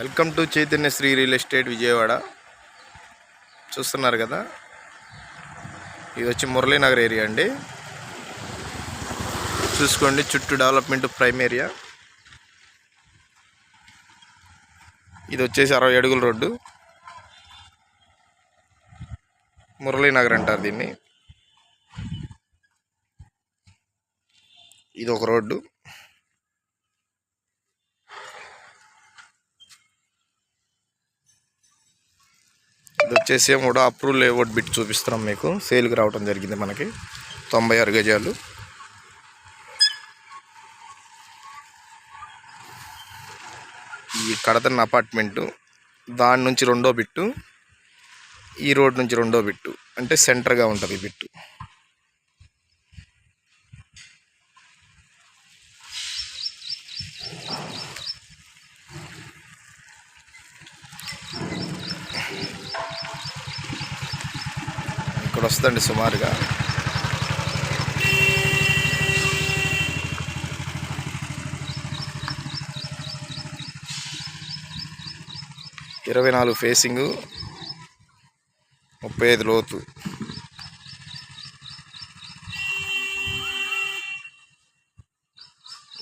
Welcome to Chaitanya Sri real estate Vijayawada. చూస్తున్నారు కదా, ఇది వచ్చి మురళీనగర్ ఏరియా అండి. చూసుకోండి, చుట్టూ డెవలప్మెంట్ ప్రైమ్ ఏరియా. ఇది వచ్చేసి 60 అడుగుల రోడ్డు, మురళీనగర్ అంటారు దీన్ని. ఇది ఒక రోడ్డు. ఇది వచ్చేసి కూడా అప్రూవల్ లేఅవుట్ బిట్ చూపిస్తున్నాం మీకు. సేల్కి రావడం జరిగింది మనకి. 96 గజాలు. ఈ కడతన్న అపార్ట్మెంటు, దాని నుంచి రెండో బిట్టు, ఈ రోడ్ నుంచి రెండో బిట్టు, అంటే సెంటర్గా ఉంటుంది ఈ బిట్టు. ఇక్కడ వస్తుందండి సుమారుగా 24 ఫేసింగు, 35 లోతు.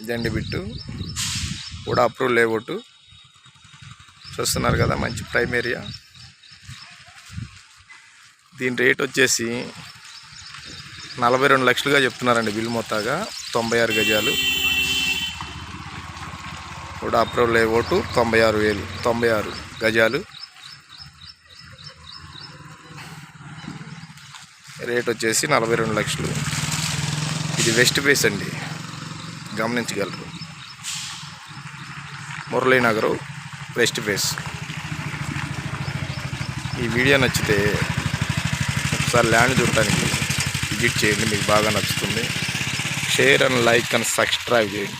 ఇదండి బిట్టు, కూడా అప్రూవల్ లేఅవుట్. చూస్తున్నారు కదా, మంచి ప్రైమ్ ఏరియా. దీని రేట్ వచ్చేసి 42 లక్షలుగా చెప్తున్నారండి బిల్ మొత్తంగా. 96 గజాలు, కూడా అప్రూవల్ లేఅవుట్. 96 గజాలు. రేట్ వచ్చేసి 42 లక్షలు. ఇది వెస్ట్ ఫేస్ అండి, గమనించగలరు. Muralinagar west face. ఈ వీడియో నచ్చితే ఒకసారి ల్యాండ్ చూడటానికి విజిట్ చేయండి, మీకు బాగా నచ్చుతుంది. Share and like and subscribe చేయండి.